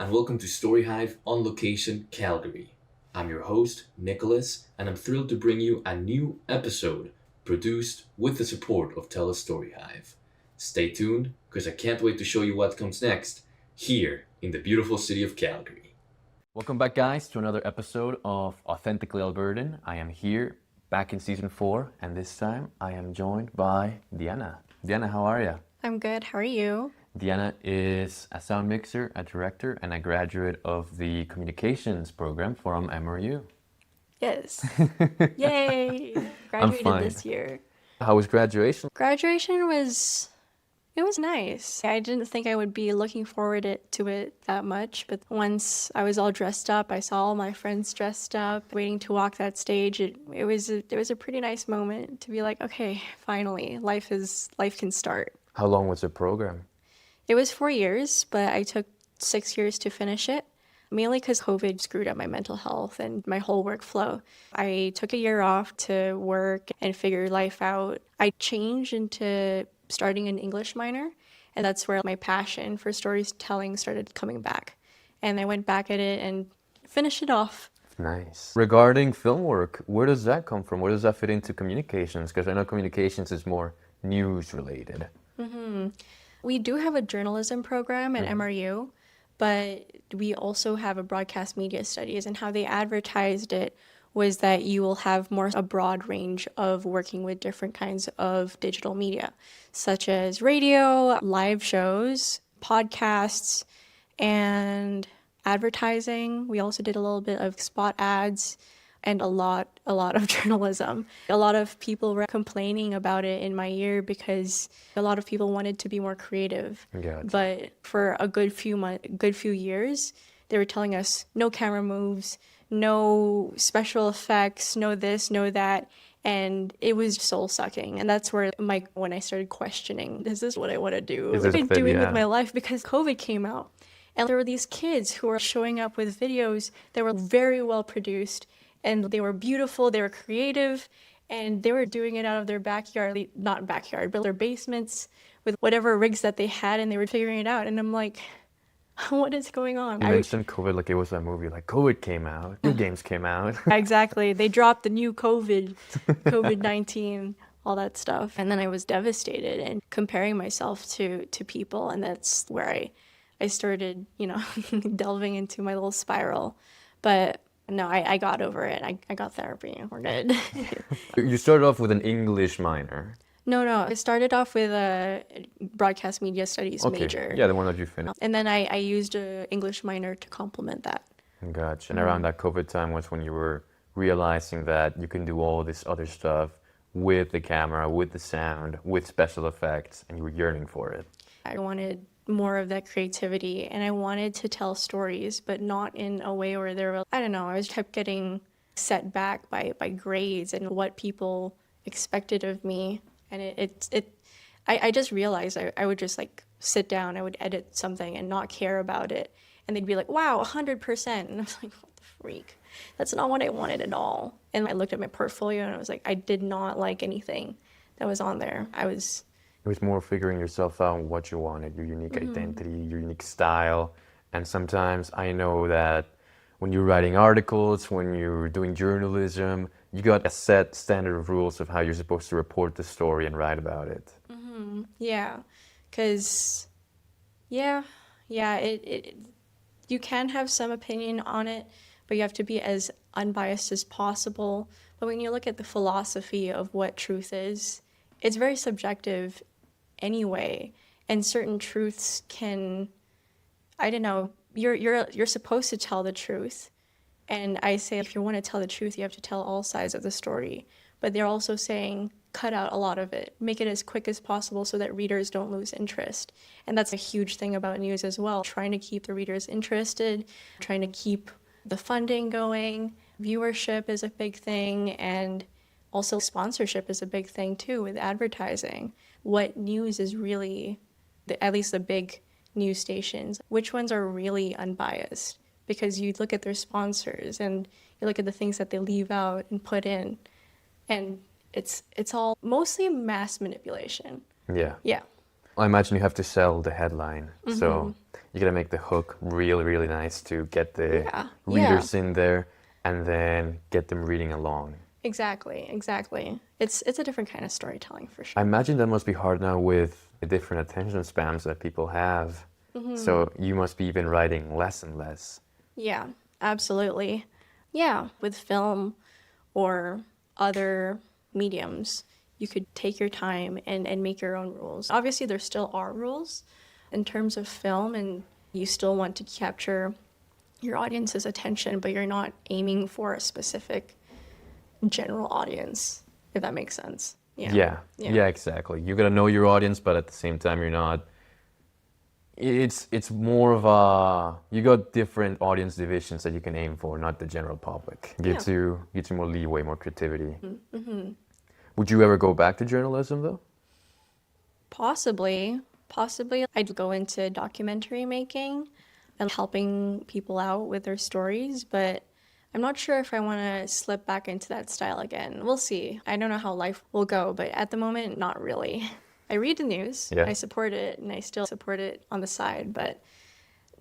and welcome to StoryHive On Location, Calgary. I'm your host, Nicolas, and I'm thrilled to bring you a new episode produced with the support of TELUS STORYHIve. Stay tuned, because I can't wait to show you what comes next here in the beautiful city of Calgary. Welcome back, guys, to another episode of Authentically Albertan. I am here back in season 4, and this time I am joined by Diana. Diana, how are you? I'm good. How are you? Diana is a sound mixer, a director, and a graduate of the communications program from MRU. Yes. Yay! Graduated this year. How was graduation? Graduation was nice. I didn't think I would be looking forward to it that much, but once I was all dressed up, I saw all my friends dressed up, waiting to walk that stage. It was a pretty nice moment to be like, okay, finally, life can start. How long was the program? It was 4 years, but I took 6 years to finish it, mainly because COVID screwed up my mental health and my whole workflow. I took a year off to work and figure life out. I changed into starting an English minor, and that's where my passion for storytelling started coming back. And I went back at it and finished it off. Nice. Regarding film work, where does that come from? Where does that fit into communications? Because I know communications is more news related. Mm-hmm. We do have a journalism program at MRU, but we also have a broadcast media studies, and how they advertised it was that you will have a broad range of working with different kinds of digital media, such as radio, live shows, podcasts, and advertising. We also did a little bit of spot ads and a lot of journalism. A lot of people were complaining about it in my year because a lot of people wanted to be more creative. Gotcha. But for a good few years, they were telling us no camera moves, no special effects, no this, no that. And it was soul sucking. And that's where when I started questioning, is this what I want to do? What am I doing with my life? Because COVID came out. And there were these kids who were showing up with videos that were very well produced, and they were beautiful, they were creative, and they were doing it out of their backyard, not backyard, but their basements with whatever rigs that they had, and they were figuring it out. And I'm like, what is going on? You mentioned COVID like it was a movie, like COVID came out, new games came out. Exactly. They dropped the new COVID-19, all that stuff. And then I was devastated and comparing myself to people, and that's where I started, delving into my little spiral. But no, I got over it. I got therapy. We're good. You started off with an English minor. No. I started off with a broadcast media studies major. Yeah, the one that you finished. And then I used an English minor to complement that. Gotcha. And around that COVID time was when you were realizing that you can do all this other stuff with the camera, with the sound, with special effects, and you were yearning for it. I wanted more of that creativity, and I wanted to tell stories, but not in a way where I kept getting set back by grades and what people expected of me. And I just realized I would just sit down, I would edit something and not care about it, and they'd be like, wow, 100%, and I was like, what the freak, that's not what I wanted at all. And I looked at my portfolio and I was like, I did not like anything that was on there. It was more figuring yourself out, what you wanted, your unique identity, your unique style. And sometimes I know that when you're writing articles, when you're doing journalism, you got a set standard of rules of how you're supposed to report the story and write about it. Mm-hmm. Yeah, because, you can have some opinion on it, but you have to be as unbiased as possible. But when you look at the philosophy of what truth is, it's very subjective anyway, and certain truths can, you're supposed to tell the truth, and I say if you want to tell the truth, you have to tell all sides of the story. But they're also saying cut out a lot of it, make it as quick as possible so that readers don't lose interest. And that's a huge thing about news as well, trying to keep the readers interested, trying to keep the funding going. Viewership is a big thing, and also sponsorship is a big thing too with advertising. What news is really, at least the big news stations, which ones are really unbiased? Because you look at their sponsors and you look at the things that they leave out and put in, and it's all mostly mass manipulation. Yeah. Yeah. I imagine you have to sell the headline. So You gotta make the hook really, really nice to get the Yeah, readers in there and then get them reading along. exactly, exactly. It's a different kind of storytelling for I sure. imagine that must be hard now with the different attention spans that people have. So you must be even writing less and less. Yeah, absolutely. Yeah, with film or other mediums, you could take your time and make your own rules. Obviously, there still are rules in terms of film, and you still want to capture your audience's attention, but you're not aiming for a specific general audience, if that makes sense. Yeah, exactly. You gotta know your audience, but at the same time, you're not. It's more of a you got different audience divisions that you can aim for, not the general public. Gives you more leeway, more creativity. Would you ever go back to journalism though? Possibly, possibly. I'd go into documentary making and helping people out with their stories, but I'm not sure if I want to slip back into that style again. We'll see. I don't know how life will go, but at the moment, not really. I read the news, Yeah. I support it, and I still support it on the side, but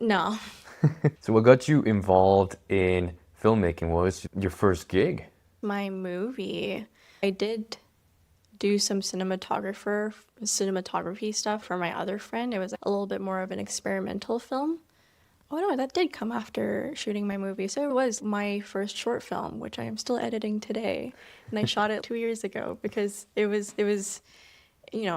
no. So what got you involved in filmmaking? What was your first gig? My movie, I did do some cinematography stuff for my other friend. It was a little bit more of an experimental film. Oh no, that did come after shooting my movie. So it was my first short film, which I am still editing today. And I shot it 2 years ago because it was,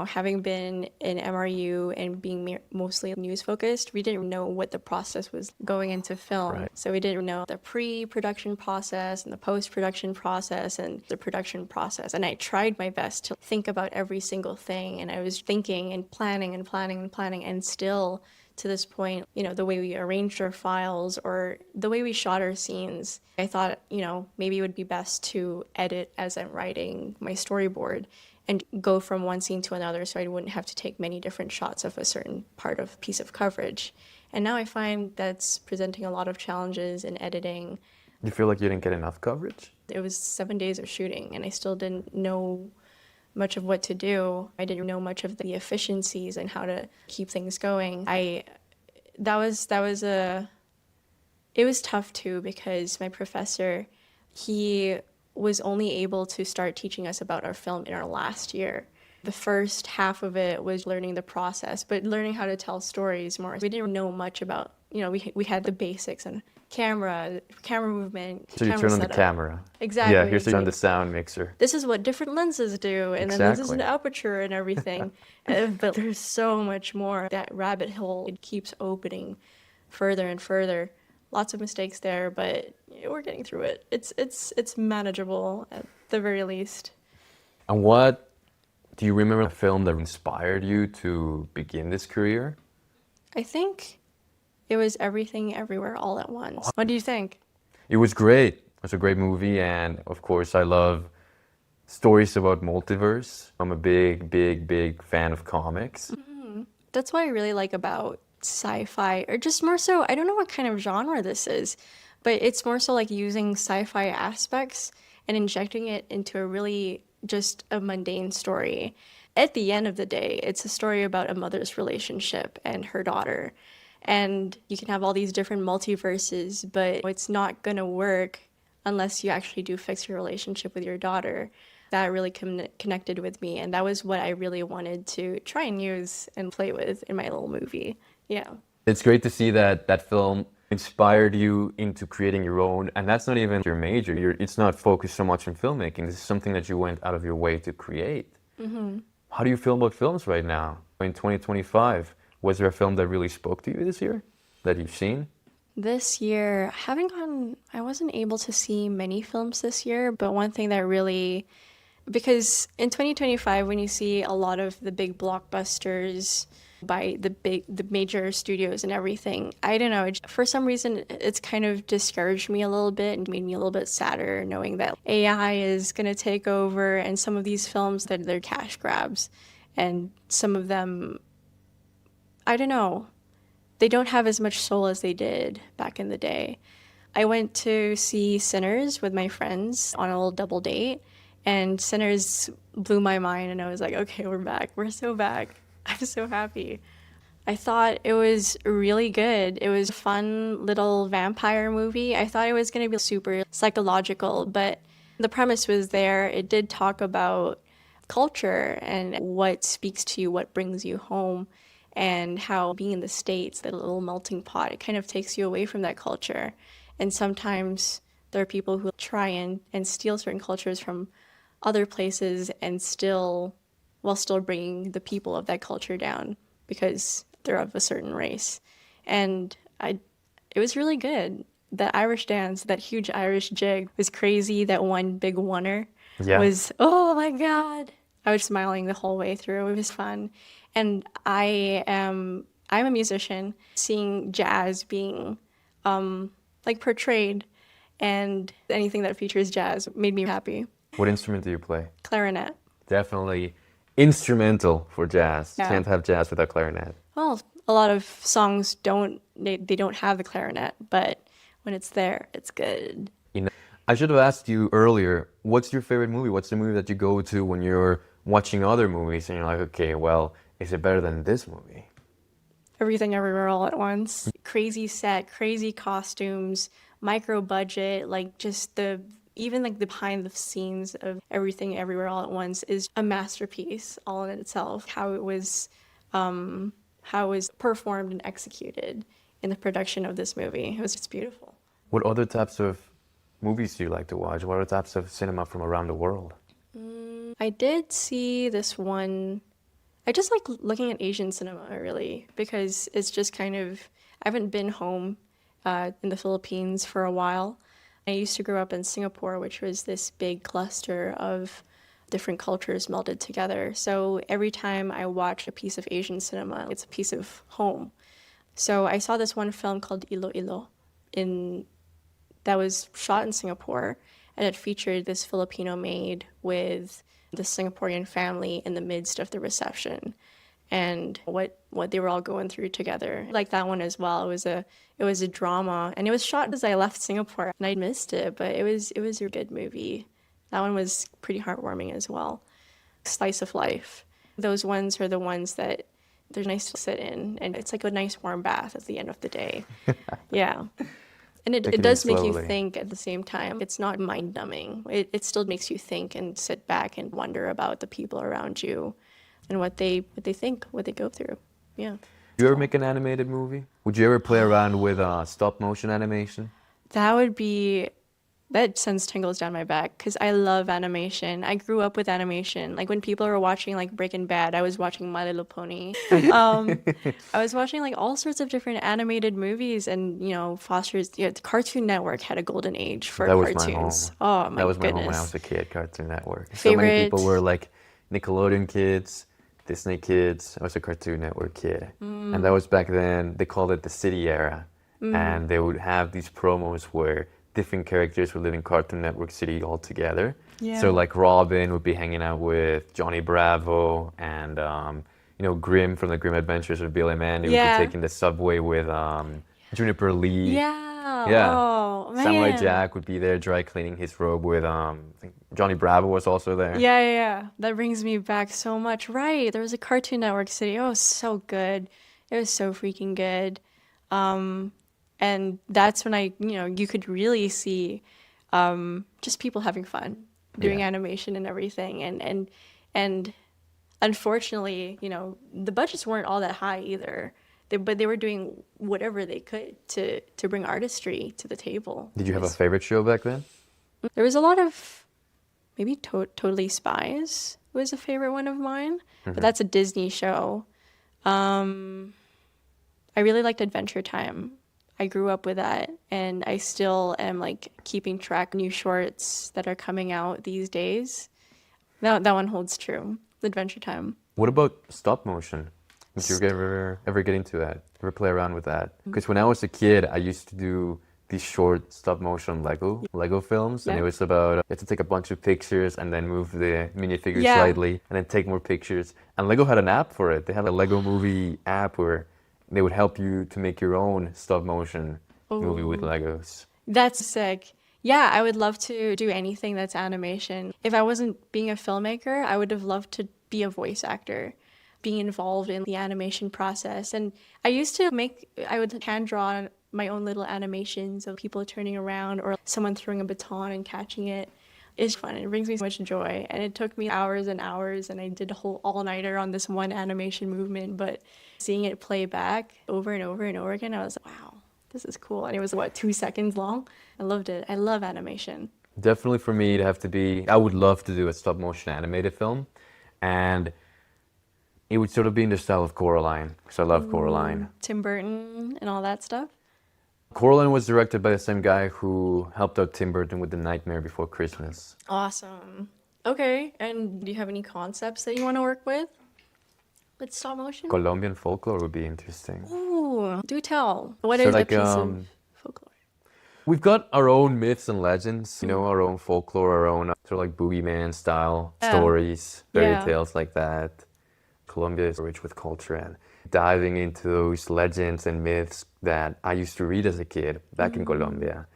having been in MRU and being mostly news focused, we didn't know what the process was going into film. Right. So we didn't know the pre-production process and the post-production process and the production process. And I tried my best to think about every single thing. And I was thinking and planning and planning and planning. And still to this point, the way we arranged our files or the way we shot our scenes, I thought, maybe it would be best to edit as I'm writing my storyboard and go from one scene to another so I wouldn't have to take many different shots of a certain part of piece of coverage. And now I find that's presenting a lot of challenges in editing. You feel like you didn't get enough coverage? It was 7 days of shooting and I still didn't know much of what to do. I didn't know much of the efficiencies and how to keep things going. It was tough too because my professor, he was only able to start teaching us about our film in our last year. The first half of it was learning the process, but learning how to tell stories more. We didn't know much about, we had the basics and camera movement. So you turn on the camera. Exactly. Yeah, here's on the sound mixer. This is what different lenses do, and then this is an aperture and everything. But there's so much more. That rabbit hole, it keeps opening further and further. Lots of mistakes there, but we're getting through it. It's manageable at the very least. And what do you remember a film that inspired you to begin this career? I think it was Everything Everywhere All at Once. What do you think? It was great. It was a great movie, and of course I love stories about multiverse. I'm a big fan of comics. That's what I really like about sci-fi, or just more so, I don't know what kind of genre this is, but it's more so like using sci-fi aspects and injecting it into a really just a mundane story. At the end of the day, it's a story about a mother's relationship and her daughter. And you can have all these different multiverses, but it's not going to work unless you actually do fix your relationship with your daughter. That really connected with me, and that was what I really wanted to try and use and play with in my little movie. Yeah. It's great to see that film inspired you into creating your own, and that's not even your major. It's not focused so much on filmmaking. This is something that you went out of your way to create. How do you feel about films right now in 2025? Was there a film that really spoke to you this year that you've seen? This year, I wasn't able to see many films this year, but one thing that really, because in 2025, when you see a lot of the big blockbusters by the major studios and everything, I don't know, for some reason, it's kind of discouraged me a little bit and made me a little bit sadder knowing that AI is going to take over, and some of these films, that they're cash grabs, and some of them, I don't know, they don't have as much soul as they did back in the day. I went to see Sinners with my friends on a little double date, and Sinners blew my mind, and I was like, okay, we're back. We're so back. I'm so happy. I thought it was really good. It was a fun little vampire movie. I thought it was going to be super psychological, but the premise was there. It did talk about culture and what speaks to you, what brings you home, and how being in the States, that little melting pot, it kind of takes you away from that culture. And sometimes there are people who try and steal certain cultures from other places and while still bringing the people of that culture down because they're of a certain race. And it was really good. The Irish dance, that huge Irish jig was crazy. That one big oneer was, oh my God. I was smiling the whole way through. It was fun. And I'm a musician. Seeing jazz being portrayed and anything that features jazz made me happy. What instrument do you play? Clarinet. Definitely instrumental for jazz. Yeah. Can't have jazz without clarinet. Well, a lot of songs don't have the clarinet, but when it's there, it's good. I should have asked you earlier, what's your favorite movie? What's the movie that you go to when you're watching other movies and you're like, okay, well, is it better than this movie? Everything Everywhere All at Once. Crazy set, crazy costumes, micro budget, even the behind the scenes of Everything Everywhere All at Once is a masterpiece all in itself. How it was performed and executed in the production of this movie. It was just beautiful. What other types of movies do you like to watch? What other types of cinema from around the world? I did see this one. I just like looking at Asian cinema, really, because it's just kind of, I haven't been home in the Philippines for a while. I used to grow up in Singapore, which was this big cluster of different cultures melded together. So every time I watch a piece of Asian cinema, it's a piece of home. So I saw this one film called Iloilo that was shot in Singapore, and it featured this Filipino maid with the Singaporean family in the midst of the reception and what they were all going through together. I like that one as well. It was a drama, and it was shot as I left Singapore, and I missed it, but it was a good movie. That one was pretty heartwarming as well. Slice of life. Those ones are the ones that they're nice to sit in, and it's like a nice warm bath at the end of the day. Yeah. And it does make you think at the same time. It's not mind-numbing. It still makes you think and sit back and wonder about the people around you and what they think, what they go through. Yeah. Do you ever make an animated movie? Would you ever play around with stop-motion animation? That sends tingles down my back because I love animation. I grew up with animation. Like when people were watching like Breaking Bad, I was watching My Little Pony. I was watching like all sorts of different animated movies, and Foster's the Cartoon Network had a golden age for cartoons. Oh my goodness. That was my home when I was a kid, Cartoon Network. So many people were like Nickelodeon kids, Disney kids. I was a Cartoon Network kid. And that was back then, they called it the City Era. And they would have these promos where different characters would live in Cartoon Network City all together. Yeah. So like Robin would be hanging out with Johnny Bravo, and Grimm from the Grimm Adventures of Billy Mandy would be taking the subway with Juniper Lee. Yeah. Oh, man. Samurai Jack would be there dry cleaning his robe with I think Johnny Bravo was also there. Yeah. That brings me back so much. Right. There was a Cartoon Network City. Oh, so good. It was so freaking good. And that's when you could really see just people having fun doing animation and everything. And unfortunately, the budgets weren't all that high either. But they were doing whatever they could to bring artistry to the table. Did you have a favorite show back then? There was a lot of, maybe Totally Spies was a favorite one of mine. But that's a Disney show. I really liked Adventure Time. I grew up with that, and I still am like keeping track of new shorts that are coming out these days. That one holds true. Adventure Time. What about stop motion? Did you ever get into that? Ever play around with that? Because when I was a kid, I used to do these short stop motion Lego films, and it was about you had to take a bunch of pictures and then move the minifigures slightly, and then take more pictures. And Lego had an app for it. They had a Lego Movie app where they would help you to make your own stop motion movie with Legos. That's sick. Yeah, I would love to do anything that's animation. If I wasn't being a filmmaker, I would have loved to be a voice actor being involved in the animation process. And I would hand draw my own little animations of people turning around or someone throwing a baton and catching it. It's fun. It brings me so much joy. And it took me hours and hours, and I did a whole all-nighter on this one animation movement. But seeing it play back over and over and over again, I was like, wow, this is cool. And it was, 2 seconds long? I loved it. I love animation. Definitely for me, it'd have to be, I would love to do a stop motion animated film. And it would sort of be in the style of Coraline, because I love Coraline. Tim Burton and all that stuff. Coraline was directed by the same guy who helped out Tim Burton with The Nightmare Before Christmas. Awesome. Okay, and do you have any concepts that you want to work with stop motion? Colombian folklore would be interesting. Ooh, do tell. What So is like, a piece of folklore? We've got our own myths and legends, you know, our own folklore, our own sort of like boogeyman style stories, fairy tales like that. Colombia is rich with culture, and diving into those legends and myths that I used to read as a kid back in Colombia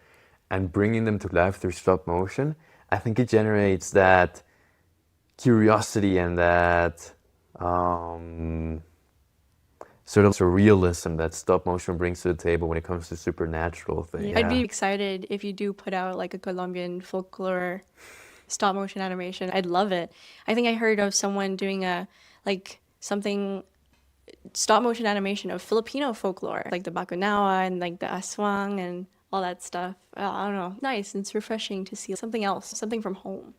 and bringing them to life through stop motion, I think it generates that curiosity and that sort of surrealism that stop motion brings to the table when it comes to supernatural things. I'd be excited if you do put out like a Colombian folklore stop motion animation. I'd love it. I think I heard of someone doing something stop motion animation of Filipino folklore, like the Bakunawa and like the Aswang and all that stuff. I don't know. Nice. It's refreshing to see something else, something from home.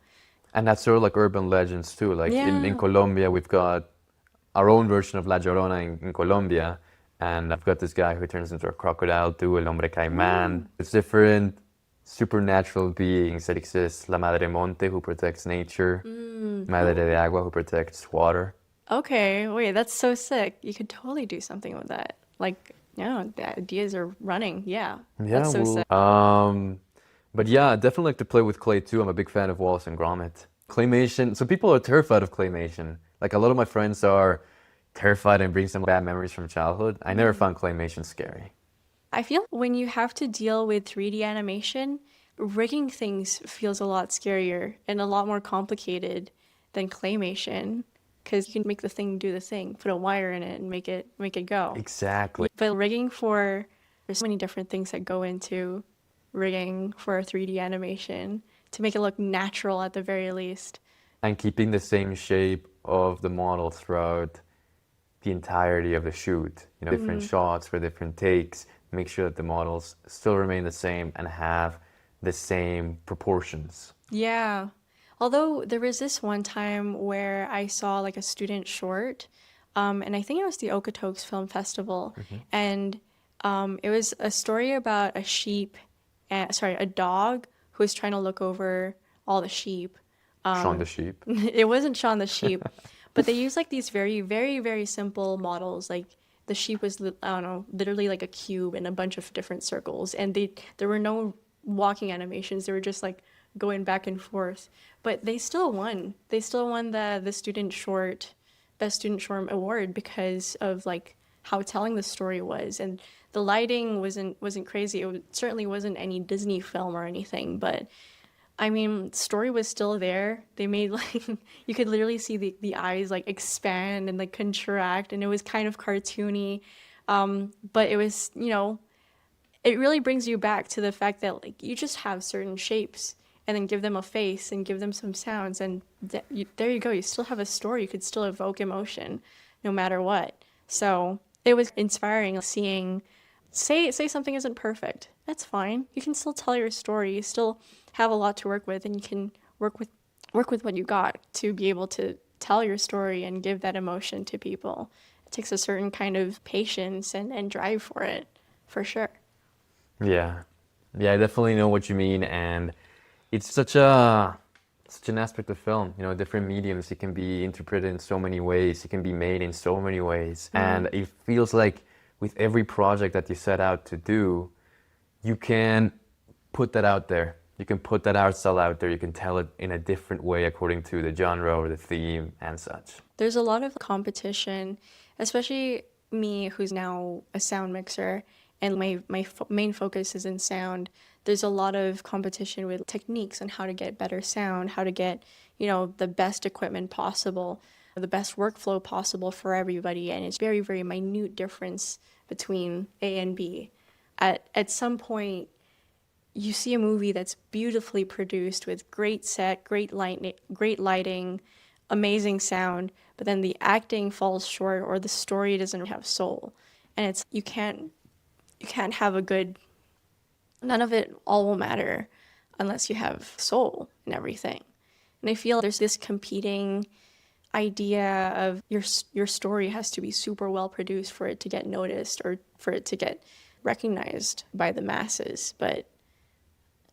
And that's sort of like urban legends too. Like in Yeah. Colombia, we've got our own version of La Llorona in Colombia. And I've got this guy who turns into a crocodile too, El Hombre Caimán. It's different supernatural beings that exist. La Madre Monte, who protects nature. Madre de Agua, who protects water. Okay, wait, that's so sick. You could totally do something with that. Like, yeah, the ideas are running. Yeah, that's so sick. But yeah, I definitely like to play with clay too. I'm a big fan of Wallace and Gromit. Claymation, so people are terrified of claymation. Like a lot of my friends are terrified and brings them bad memories from childhood. I never found claymation scary. I feel when you have to deal with 3D animation, rigging things feels a lot scarier and a lot more complicated than claymation. Because you can make the thing do the thing, put a wire in it and make it go. Exactly. But there's so many different things that go into rigging for a 3D animation to make it look natural at the very least. And keeping the same shape of the model throughout the entirety of the shoot. You know, different shots for different takes. Make sure that the models still remain the same and have the same proportions. Yeah. Although there was this one time where I saw like a student short, and I think it was the Okotoks Film Festival, and it was a story about a dog who was trying to look over all the sheep. Shaun the Sheep. It wasn't Shaun the Sheep, but they used like these very, very, very simple models. Like the sheep was, I don't know, literally like a cube in a bunch of different circles, and there were no walking animations. They were just like going back and forth, but they still won. They still won the best student short award because of like how telling the story was, and the lighting wasn't crazy. Certainly wasn't any Disney film or anything, but I mean, story was still there. They made like you could literally see the eyes like expand and like contract, and it was kind of cartoony, but it was, it really brings you back to the fact that like you just have certain shapes and then give them a face and give them some sounds, and there you go. You still have a story. You could still evoke emotion no matter what. So it was inspiring seeing, say something isn't perfect. That's fine. You can still tell your story. You still have a lot to work with, and you can work with what you got to be able to tell your story and give that emotion to people. It takes a certain kind of patience and drive for it, for sure. Yeah, I definitely know what you mean, and it's such an aspect of film, different mediums. It can be interpreted in so many ways. It can be made in so many ways. And it feels like with every project that you set out to do, you can put that out there. You can put that art style out there. You can tell it in a different way according to the genre or the theme and such. There's a lot of competition, especially me, who's now a sound mixer, and my main focus is in sound. There's a lot of competition with techniques on how to get better sound, how to get, the best equipment possible. the best workflow possible for everybody. And it's very, very minute difference between A and B. At some point, you see a movie that's beautifully produced with great set, great lighting, amazing sound, but then the acting falls short or the story doesn't have soul. And it's you can't have a good, none of it all will matter unless you have soul and everything. And I feel there's this competing idea of your story has to be super well produced for it to get noticed or for it to get recognized by the masses, but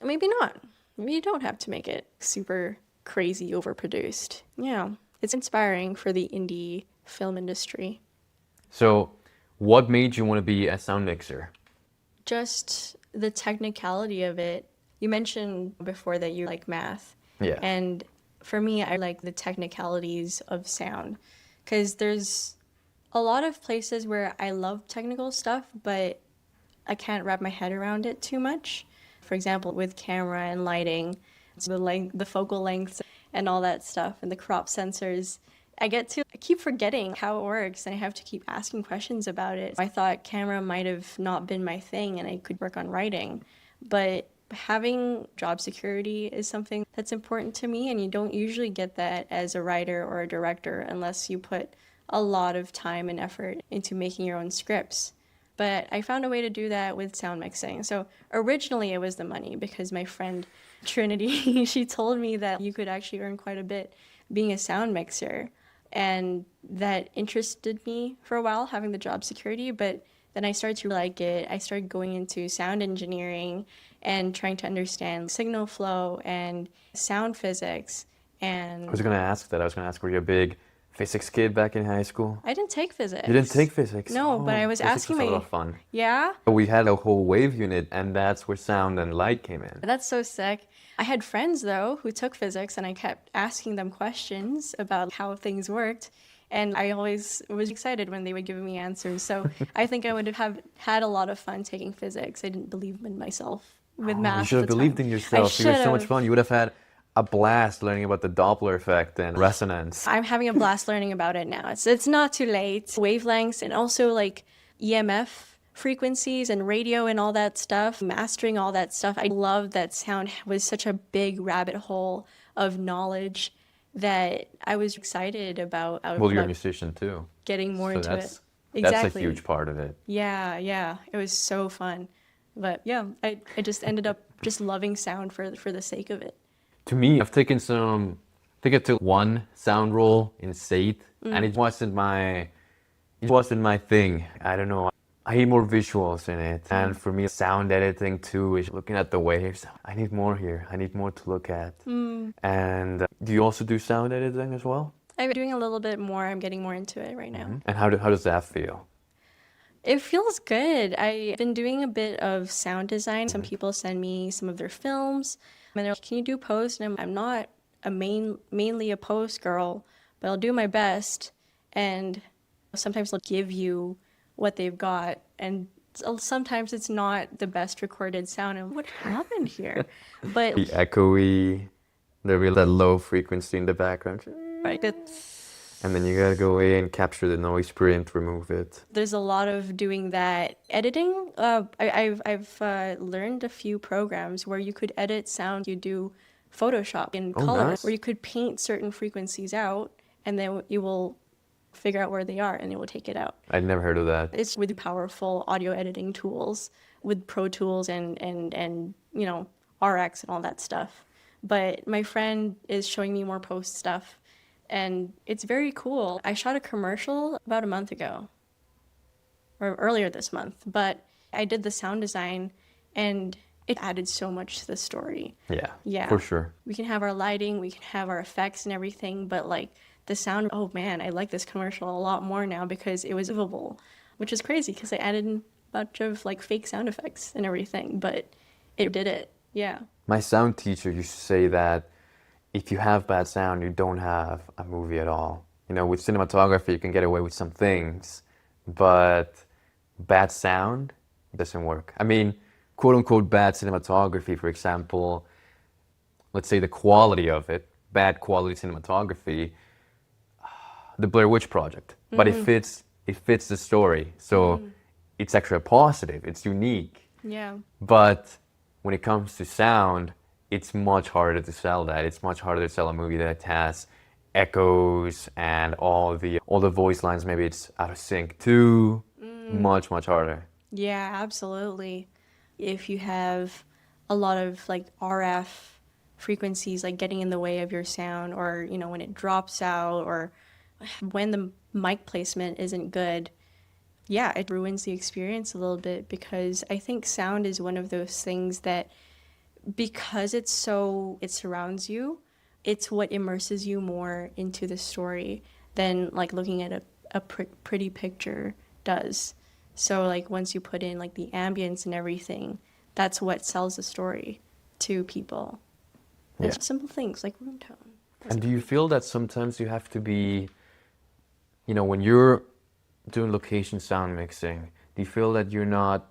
maybe not. Maybe you don't have to make it super crazy overproduced. Yeah, it's inspiring for the indie film industry. So, what made you want to be a sound mixer? Just the technicality of it. You mentioned before that you like math. Yeah. And for me, I like the technicalities of sound because there's a lot of places where I love technical stuff, but I can't wrap my head around it too much. For example, with camera and lighting, the focal lengths and all that stuff and the crop sensors, I keep forgetting how it works and I have to keep asking questions about it. I thought camera might have not been my thing and I could work on writing, but having job security is something that's important to me, and you don't usually get that as a writer or a director unless you put a lot of time and effort into making your own scripts. But I found a way to do that with sound mixing. So originally it was the money because my friend Trinity, she told me that you could actually earn quite a bit being a sound mixer. And that interested me for a while, having the job security. But then I started to like it. I started going into sound engineering and trying to understand signal flow and sound physics. And I was going to ask that. I was going to ask, were you a big physics kid back in high school? I didn't take physics. You didn't take physics? No, but I was physics asking was my... a lot of fun. Yeah? We had a whole wave unit, and that's where sound and light came in. That's so sick. I had friends, though, who took physics, and I kept asking them questions about how things worked. And I always was excited when they would give me answers. So I think I would have had a lot of fun taking physics. I didn't believe in myself with math. You should have believed in yourself. You were so much fun. You would have had a blast learning about the Doppler effect and resonance. I'm having a blast learning about it now. It's not too late. Wavelengths and also like EMF frequencies and radio and all that stuff, mastering all that stuff. I love that sound was such a big rabbit hole of knowledge that I was excited about. Well, you're a musician too. Getting more into it. Exactly. That's a huge part of it. Yeah. It was so fun. But yeah, I just ended up just loving sound for the sake of it. To me, I've taken I took one sound roll in SATE, and it wasn't my thing. I don't know. I need more visuals in it. And for me, sound editing too is looking at the waves. I need more here. I need more to look at. And do you also do sound editing as well? I'm doing a little bit more. I'm getting more into it right now. And how does that feel? It feels good. I've been doing a bit of sound design. Some people send me some of their films, and they're like, "Can you do post?" And I'm not mainly a post girl, but I'll do my best. And sometimes they'll give you what they've got, and sometimes it's not the best recorded sound. And what happened here? But the echoey, that low frequency in the background. right, And then you gotta go away and capture the noise print, remove it. There's a lot of doing that. Editing, I've learned a few programs where you could edit sound. You do Photoshop in color, nice. where you could paint certain frequencies out, and then you will figure out where they are, and it will take it out. I'd never heard of that. It's with powerful audio editing tools, with Pro Tools and RX and all that stuff. But my friend is showing me more post stuff. And it's very cool. I shot a commercial about a month ago, or earlier this month, but I did the sound design and it added so much to the story. Yeah, for sure. We can have our lighting, we can have our effects and everything, but like the sound, oh man, I like this commercial a lot more now because it was livable, which is crazy because I added a bunch of like fake sound effects and everything, but it did it, yeah. My sound teacher used to say that if you have bad sound, you don't have a movie at all. You know, with cinematography, you can get away with some things, but bad sound doesn't work. I mean, quote unquote bad cinematography, for example, let's say the quality of it, bad quality cinematography, the Blair Witch Project, but it fits the story. So it's actually a positive. It's unique. Yeah. But when it comes to sound, it's much harder to sell that. It's much harder to sell a movie that has echoes and all the voice lines. Maybe it's out of sync too. Much harder. Yeah, absolutely. If you have a lot of like RF frequencies like getting in the way of your sound, or when it drops out, or when the mic placement isn't good, yeah, it ruins the experience a little bit, because I think sound is one of those things that, because it surrounds you, it's what immerses you more into the story than like looking at a pretty picture does. So like once you put in like the ambience and everything, that's what sells the story to people. Yeah. Simple things like room tone. And do you feel that sometimes you have to be, when you're doing location sound mixing, do you feel that you're not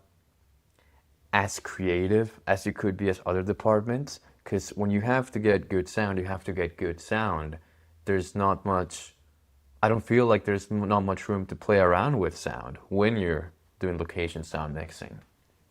as creative as you could be as other departments? Because when you have to get good sound, you have to get good sound. There's not much, I don't feel like there's not much room to play around with sound when you're doing location sound mixing.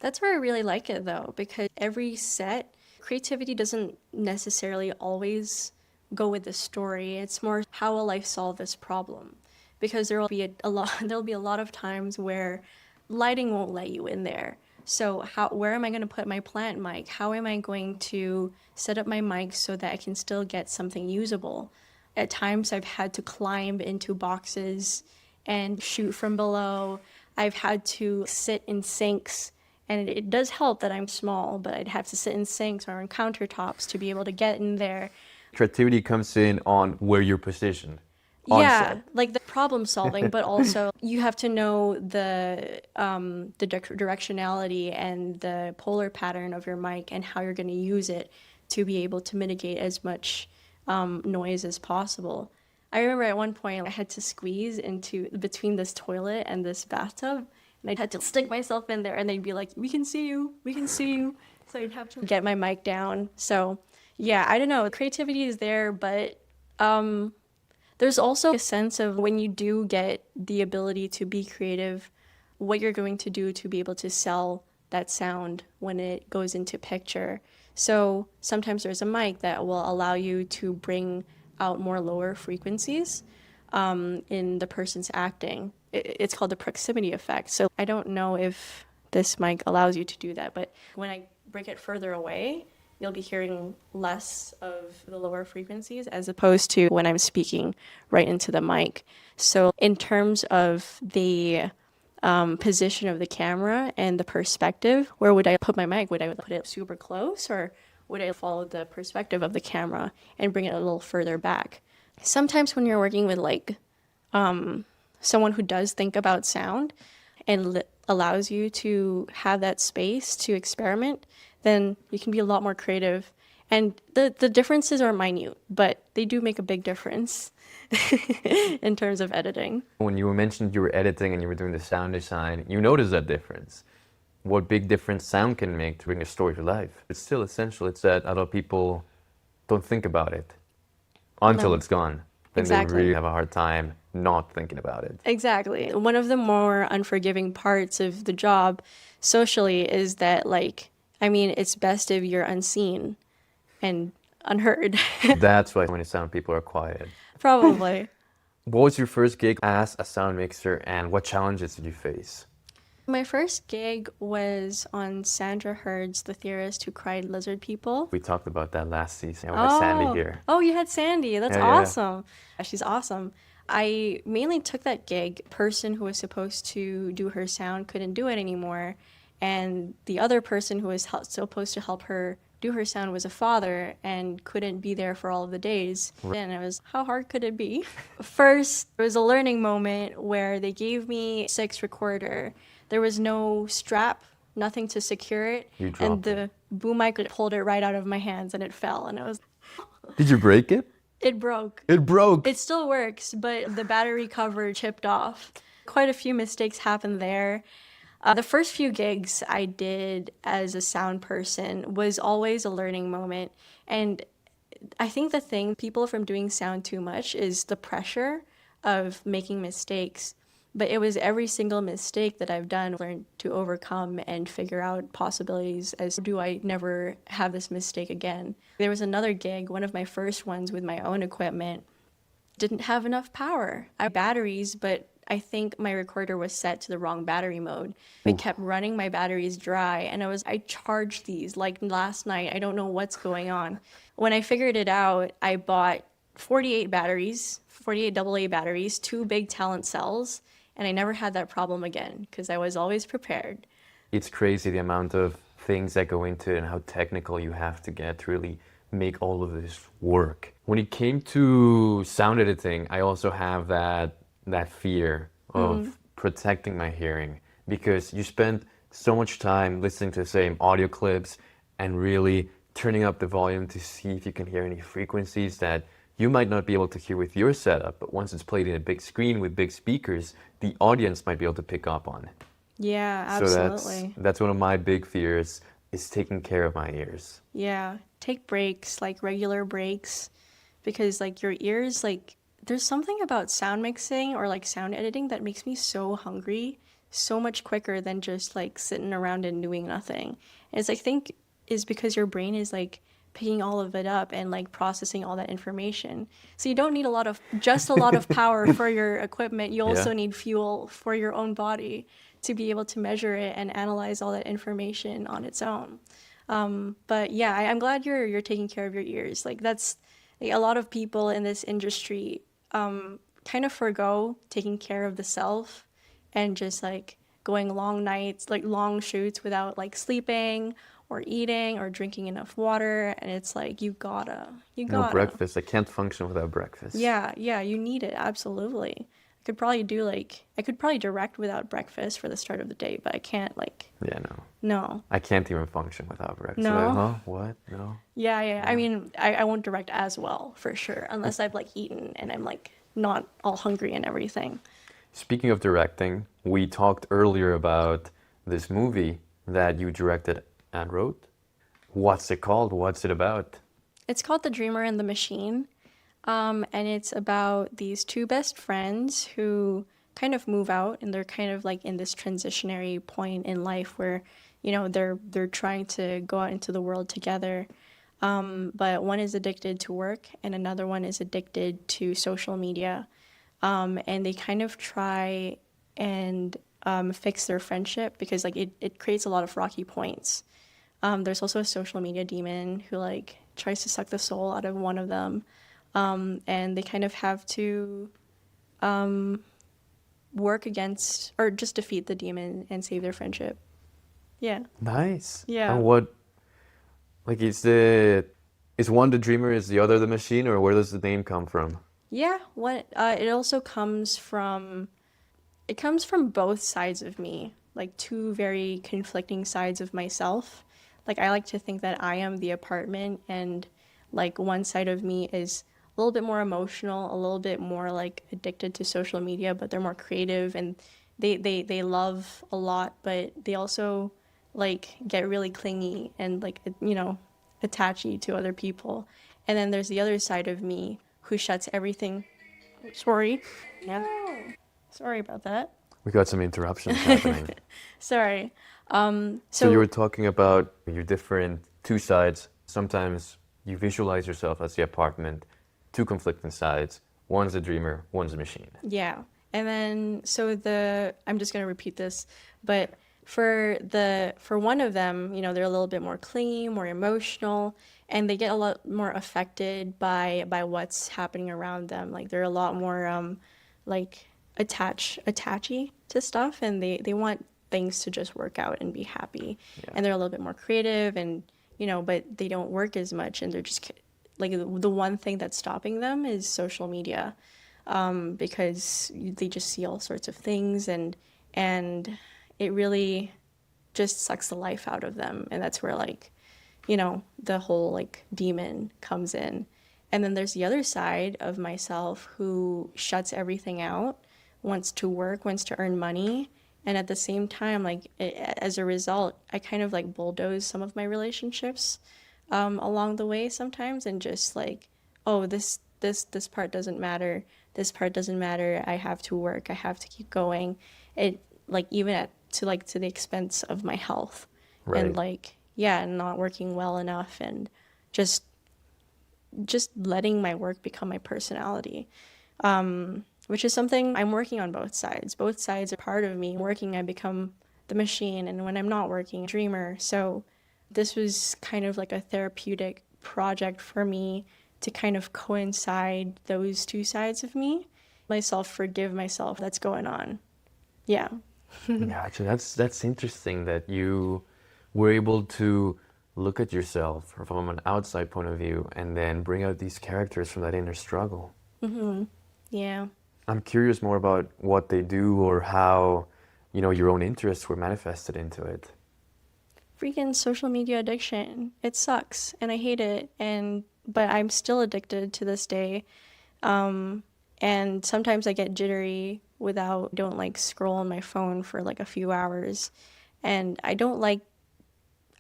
That's where I really like it though, because every set, creativity doesn't necessarily always go with the story. It's more, how will I solve this problem? Because there'll be a lot of times where lighting won't let you in there. So where am I going to put my plant mic? How am I going to set up my mic so that I can still get something usable? At times I've had to climb into boxes and shoot from below. I've had to sit in sinks, and it does help that I'm small, but I'd have to sit in sinks or on countertops to be able to get in there. Creativity comes in on where you're positioned. Yeah, like the problem solving, but also you have to know the directionality and the polar pattern of your mic and how you're going to use it to be able to mitigate as much noise as possible. I remember at one point I had to squeeze into between this toilet and this bathtub, and I had to stick myself in there, and they'd be like, "We can see you, we can see you." So I'd have to get my mic down. So yeah, I don't know. Creativity is there, but there's also a sense of when you do get the ability to be creative, what you're going to do to be able to sell that sound when it goes into picture. So sometimes there's a mic that will allow you to bring out more lower frequencies in the person's acting. It's called the proximity effect. So I don't know if this mic allows you to do that, but when I bring it further away, you'll be hearing less of the lower frequencies as opposed to when I'm speaking right into the mic. So in terms of the position of the camera and the perspective, where would I put my mic? Would I put it super close, or would I follow the perspective of the camera and bring it a little further back? Sometimes when you're working with like someone who does think about sound and allows you to have that space to experiment, then you can be a lot more creative. And the differences are minute, but they do make a big difference in terms of editing. When you mentioned you were editing and you were doing the sound design, you noticed that difference. What big difference sound can make to bring a story to life. It's still essential. It's that a lot of people don't think about it until it's gone. Then Exactly. they really have a hard time not thinking about it. Exactly. One of the more unforgiving parts of the job socially is that, like, I mean, it's best if you're unseen and unheard. That's why when sound people are quiet. Probably. What was your first gig as a sound mixer, and what challenges did you face? My first gig was on Sandra Hurd's The Theorist Who Cried Lizard People. We talked about that last season. We had Sandy here. Oh, you had Sandy. That's Yeah. awesome. She's awesome. I mainly took that gig. The person who was supposed to do her sound couldn't do it anymore. And the other person who was supposed to help her do her sound was a father and couldn't be there for all of the days. And it was, how hard could it be? First, it was a learning moment where they gave me a 6 recorder. There was no strap, nothing to secure it. You dropped and the boom mic pulled it right out of my hands, and it fell. And it was... Did you break it? It broke. It broke. It still works, but the battery cover chipped off. Quite a few mistakes happened there. The first few gigs I did as a sound person was always a learning moment. And I think the thing, people from doing sound too much is the pressure of making mistakes. But it was every single mistake that I've done, learned to overcome and figure out possibilities as do I never have this mistake again. There was another gig, one of my first ones with my own equipment, didn't have enough power. I had batteries, but I think my recorder was set to the wrong battery mode. I kept running my batteries dry, and I charged these like last night. I don't know what's going on. When I figured it out, I bought 48 batteries, 48 AA batteries, 2 big talent cells, and I never had that problem again because I was always prepared. It's crazy the amount of things that go into it and how technical you have to get to really make all of this work. When it came to sound editing, I also have that fear of protecting my hearing because you spend so much time listening to the same audio clips and really turning up the volume to see if you can hear any frequencies that you might not be able to hear with your setup, but once it's played in a big screen with big speakers, the audience might be able to pick up on it. Yeah, absolutely. So that's one of my big fears is taking care of my ears. Yeah, take breaks, like regular breaks, because like your ears, like there's something about sound mixing or like sound editing that makes me so hungry so much quicker than just like sitting around and doing nothing. And it's I think is because your brain is like picking all of it up and like processing all that information. So you don't need just a lot of power for your equipment. You also need fuel for your own body to be able to measure it and analyze all that information on its own. But yeah, I'm glad you're taking care of your ears. Like that's like, a lot of people in this industry kind of forgo taking care of the self and just like going long nights, like long shoots without like sleeping or eating or drinking enough water. And it's like, you gotta. No breakfast. I can't function without breakfast. Yeah, you need it. Absolutely. I could probably direct without breakfast for the start of the day, but I can't like. Yeah, No. I can't even function without breakfast. No. Like, huh? What? No. Yeah. I mean, I won't direct as well for sure, unless I've like eaten and I'm like not all hungry and everything. Speaking of directing, we talked earlier about this movie that you directed and wrote. What's it called? What's it about? It's called The Dreamer and the Machine. And it's about these 2 best friends who kind of move out and they're kind of like in this transitionary point in life where, you know, they're trying to go out into the world together. But one is addicted to work and another one is addicted to social media. And they kind of try and fix their friendship because like it creates a lot of rocky points. There's also a social media demon who like tries to suck the soul out of one of them. And they kind of have to work against or just defeat the demon and save their friendship. Yeah. Nice. Yeah. And what, like, is one the dreamer, is the other the machine, or where does the name come from? Yeah. It also comes from both sides of me, like 2 very conflicting sides of myself. Like I like to think that I am the apartment and like one side of me is a little bit more emotional, a little bit more like addicted to social media, but they're more creative and they love a lot, but they also like get really clingy and like, you know, attachy to other people. And then there's the other side of me who shuts everything. Sorry. No. Sorry about that. We got some interruptions happening. Sorry. So you were talking about your different 2 sides. Sometimes you visualize yourself as the apartment, 2 conflicting sides. One's a dreamer, one's a machine. Yeah. And then I'm just going to repeat this, but for one of them, you know, they're a little bit more clingy, more emotional, and they get a lot more affected by what's happening around them. Like they're a lot more like attachy to stuff, and they want things to just work out and be happy. Yeah. And they're a little bit more creative and, you know, but they don't work as much and they're just like the one thing that's stopping them is social media, because they just see all sorts of things and it really just sucks the life out of them. And that's where like, you know, the whole like demon comes in. And then there's the other side of myself who shuts everything out, wants to work, wants to earn money. And at the same time, like as a result, I kind of like bulldoze some of my relationships along the way sometimes and just like, oh, this this part doesn't matter, this part doesn't matter, I have to work, I have to keep going. It like even to the expense of my health. Right. And like, yeah, not working well enough, and just letting my work become my personality, which is something I'm working on. Both sides are part of me. Working, I become the machine, and when I'm not working, dreamer. So this was kind of like a therapeutic project for me to kind of coincide those two sides of me. Forgive myself that's going on. Yeah. Gotcha. That's interesting that you were able to look at yourself from an outside point of view and then bring out these characters from that inner struggle. Yeah. I'm curious more about what they do or how, your own interests were manifested into it. Freaking social media addiction. It sucks and I hate it, but I'm still addicted to this day. And sometimes I get jittery don't like scroll on my phone for like a few hours. And I don't like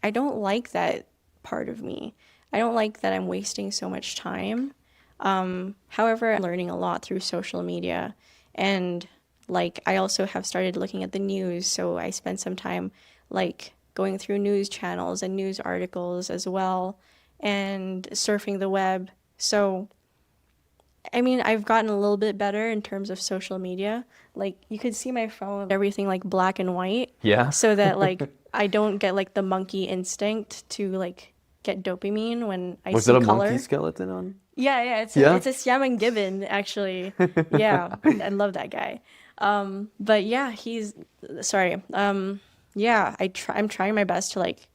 that part of me. I don't like that I'm wasting so much time. However, I'm learning a lot through social media, and like I also have started looking at the news, so I spend some time like going through news channels and news articles as well, and surfing the web. So I mean, I've gotten a little bit better in terms of social media. Like you could see my phone, everything like black and white. Yeah. So that like I don't get like the monkey instinct to like get dopamine when I Was see that a color. monkey skeleton on? Yeah, it's Yeah? it's a Siamang Gibbon actually. Yeah, I love that guy. But yeah, yeah, I'm trying my best to like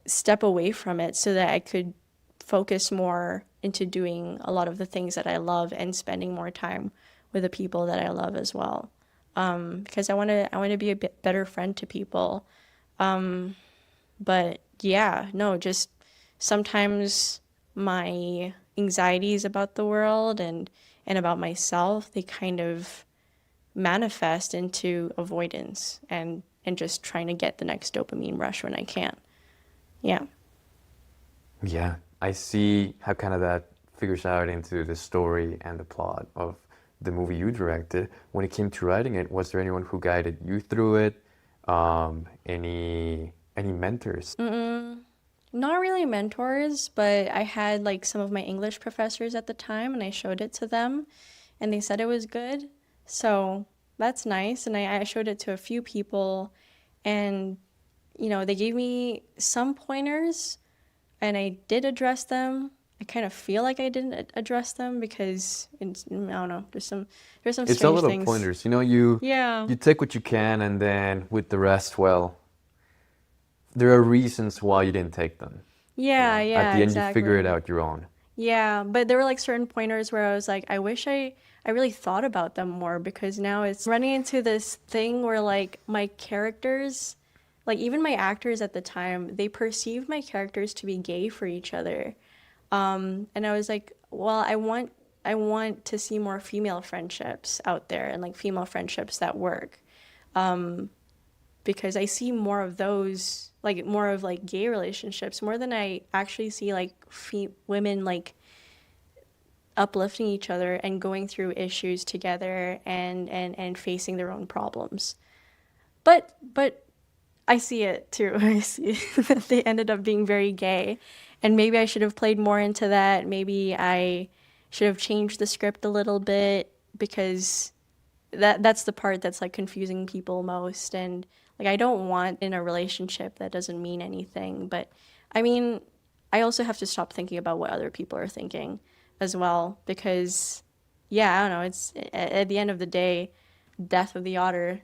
step away from it so that I could focus more into doing a lot of the things that I love and spending more time with the people that I love as well. Because I want to be a bit better friend to people. But yeah, no, just sometimes my anxieties about the world and about myself, they kind of manifest into avoidance and just trying to get the next dopamine rush when I can. Yeah. Yeah, I see how kind of that figures out into the story and the plot of the movie you directed. When it came to writing it, was there anyone who guided you through it? Any mentors? Not really mentors, but I had like some of my English professors at the time, and I showed it to them and they said it was good. So that's nice. And I showed it to a few people, and they gave me some pointers, and I did address them. I kind of feel like I didn't address them because I don't know. There's some It's a strange lot of things. pointers. You Yeah. take what you can, and then with the rest, well, there are reasons why you didn't take them. Yeah, At the end, exactly. you figure it out your own. Yeah, but there were like certain pointers where I was like, I wish I really thought about them more, because now it's running into this thing where like my characters, like even my actors at the time, they perceived my characters to be gay for each other. And I was like, well, I want to see more female friendships out there, and like female friendships that work. Because I see more of those, like more of like gay relationships more than I actually see like women like uplifting each other and going through issues together and facing their own problems. But I see it too. I see that they ended up being very gay, and maybe I should have played more into that. Maybe I should have changed the script a little bit, because that's the part that's like confusing people most. And like I don't want in a relationship that doesn't mean anything, but I mean, I also have to stop thinking about what other people are thinking as well, because yeah, I don't know, it's at the end of the day, death of the author,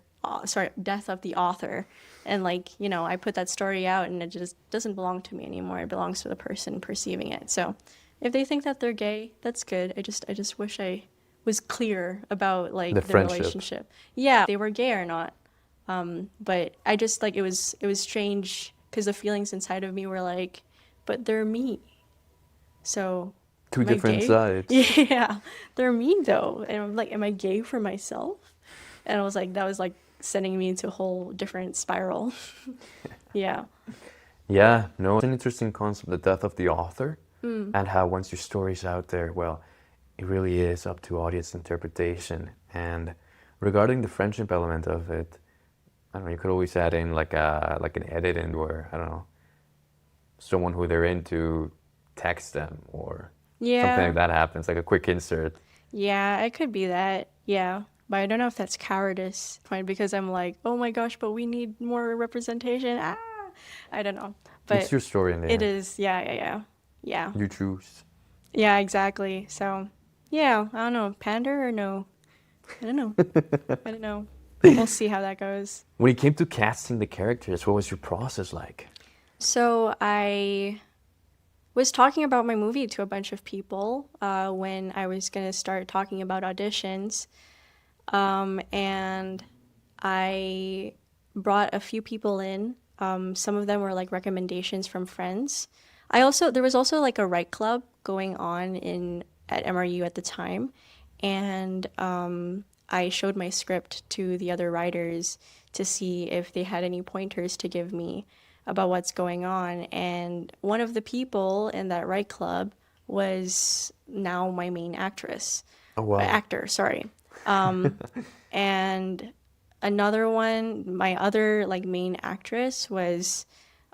and like, I put that story out and it just doesn't belong to me anymore. It belongs to the person perceiving it. So if they think that they're gay, that's good. I just wish I was clear about like the relationship. Yeah, they were gay or not. But I just like it was strange, because the feelings inside of me were like, but they're me. So Two am I different gay? sides. Yeah, they're me though. And I'm like, am I gay for myself? And I was like, that was like sending me into a whole different spiral. Yeah. Yeah, no, it's an interesting concept, the death of the author, and how once your story's out there, well, it really is up to audience interpretation. And regarding the friendship element of it, I don't know, you could always add in like an edit in where, I don't know, someone who they're into text them or something Yeah. like that happens, like a quick insert. Yeah, it could be that. Yeah. But I don't know if that's cowardice point because I'm like, oh my gosh, but we need more representation. Ah, I don't know. It's But your story in the it end. is, yeah, yeah, yeah. Yeah. You choose. Yeah, exactly. So, yeah, I don't know. Pander or no? I don't know. I don't know. We'll see how that goes. When it came to casting the characters, what was your process like? So I was talking about my movie to a bunch of people when I was going to start talking about auditions. And I brought a few people in. Some of them were like recommendations from friends. There was also like a write club going on at MRU at the time. And I showed my script to the other writers to see if they had any pointers to give me about what's going on. And one of the people in that write club was now my main Oh, wow. actor, sorry. And another one, my other like main actress was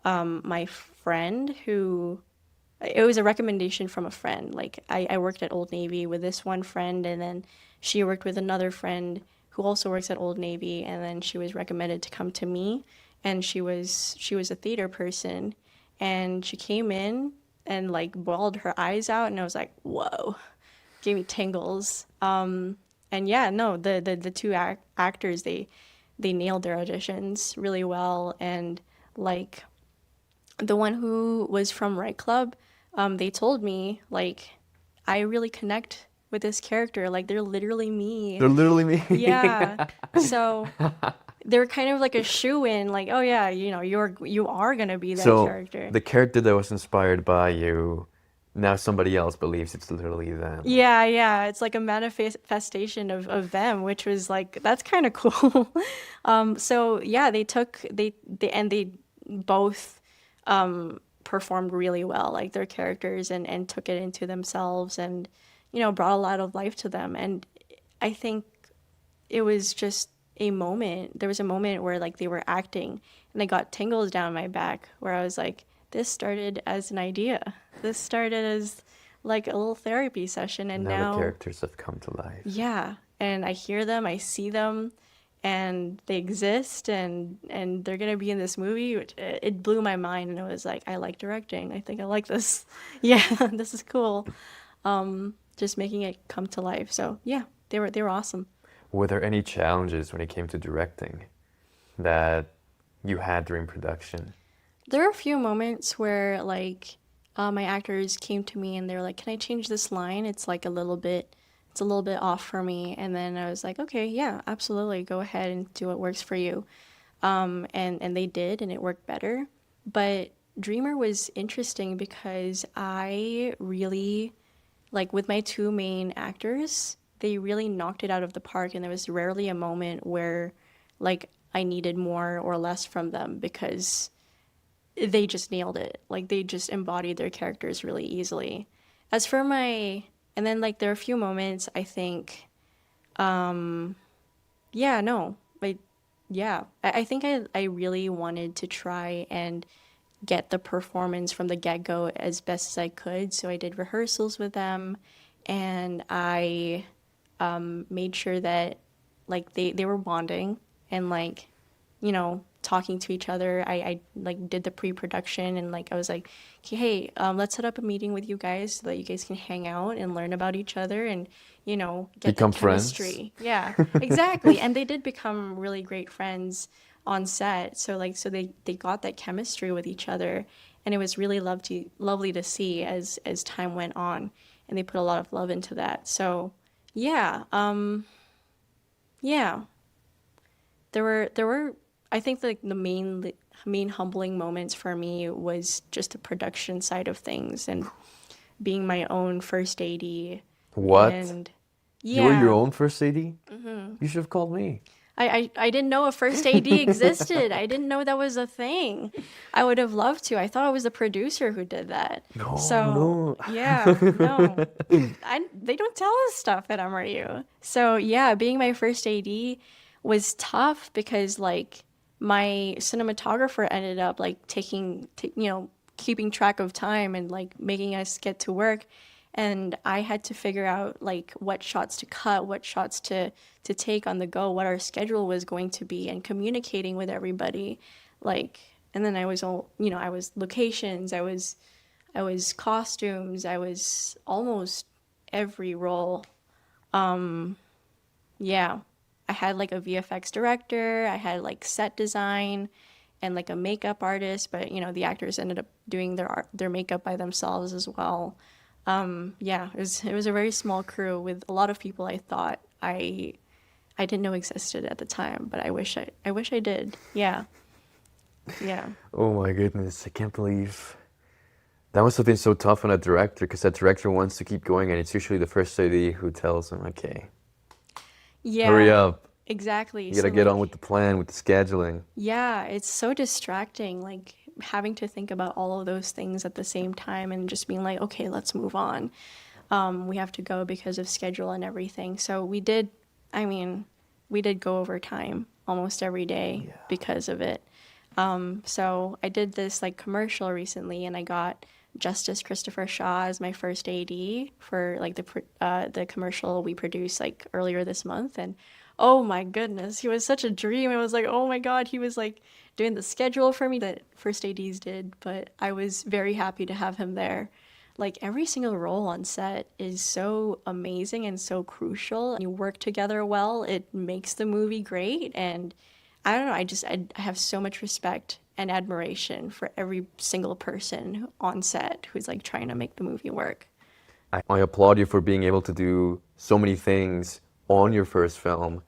my friend who it was a recommendation from a friend. Like I worked at Old Navy with this one friend and then she worked with another friend who also works at Old Navy and then she was recommended to come to me and she was a theater person and she came in and like bawled her eyes out and I was like, whoa, gave me tingles. And yeah, no, the two actors they nailed their auditions really well and like the one who was from Right Club, they told me like I really connect with this character. Like they're literally me. They're literally me. Yeah. So they're kind of like a shoe-in, like, oh yeah, you know, you are gonna be that So character. the character that was inspired by you, now somebody else believes it's literally them. Yeah, yeah. It's like a manifestation of them, which was like that's kind of cool. So yeah, they both performed really well, like their characters and took it into themselves and, you know, brought a lot of life to them. And I think it was just a moment. There was a moment where like they were acting and I got tingles down my back where I was like, this started as an idea. This started as like a little therapy session and Now the now, characters have come to life. yeah. And I hear them, I see them, and they exist and they're gonna be in this movie, which it blew my mind and it was like, I like directing. I think I like this. Yeah, this is cool. Just making it come to life. So yeah, they were awesome. Were there any challenges when it came to directing that you had during production? There were a few moments where like my actors came to me and they were like, "Can I change this line? It's a little bit off for me." And then I was like, "Okay, yeah, absolutely. Go ahead and do what works for you." And they did, and it worked better. But Dreamer was interesting because I really like with my two main actors, they really knocked it out of the park, and there was rarely a moment where like I needed more or less from them because they just nailed it. Like they just embodied their characters really easily. As for and then like there are a few moments I think, yeah, no, like, yeah, I think I really wanted to try and get the performance from the get-go as best as I could. So I did rehearsals with them and I made sure that like they were bonding and like, you know, talking to each other. I like did the pre-production and like I was like, hey, let's set up a meeting with you guys so that you guys can hang out and learn about each other and, you know, get Become that friends. chemistry. Yeah, exactly. And they did become really great friends on set. So like so they got that chemistry with each other and it was really lovely to see as time went on and they put a lot of love into that. So yeah, yeah. There were I think like the main humbling moments for me was just the production side of things and being my own first AD What? and You were your yeah. own first AD? You should have called me. I didn't know a first AD existed. I didn't know that was a thing. I would have loved to. I thought it was the producer who did that. No, So, no. yeah, no. They don't tell us stuff at MRU. So, yeah, being my first AD was tough because, like, my cinematographer ended up, like, keeping track of time and, like, making us get to work. And I had to figure out like what shots to cut, what shots to take on the go, what our schedule was going to be, and communicating with everybody. Like, and then I was I was locations, I was costumes, I was almost every role. Yeah, I had like a VFX director, I had like set design, and like a makeup artist, but the actors ended up doing their makeup by themselves as well. Yeah, it was a very small crew with a lot of people I thought I didn't know existed at the time, but I wish I did. Yeah. Yeah. Oh my goodness, I can't believe that must have been so tough on a director because that director wants to keep going, and it's usually the first AD who tells him, okay, hurry Yeah, up. exactly. You So gotta get on like, with the plan, with the scheduling. yeah, it's so distracting, like having to think about all of those things at the same time and just being like, okay, let's move on. We have to go because of schedule and everything. So I mean, we did go overtime almost every day Yeah. because of it. So I did this like commercial recently, and I got Justice Christopher Shaw as my first AD for like the commercial we produced like earlier this month, and oh my goodness, he was such a dream. It was like, oh my God, he was like doing the schedule for me that first ADs did, but I was very happy to have him there. Like every single role on set is so amazing and so crucial. You work together well, it makes the movie great, and I don't know, I have so much respect and admiration for every single person on set who's like trying to make the movie work. I applaud you for being able to do so many things on your first film.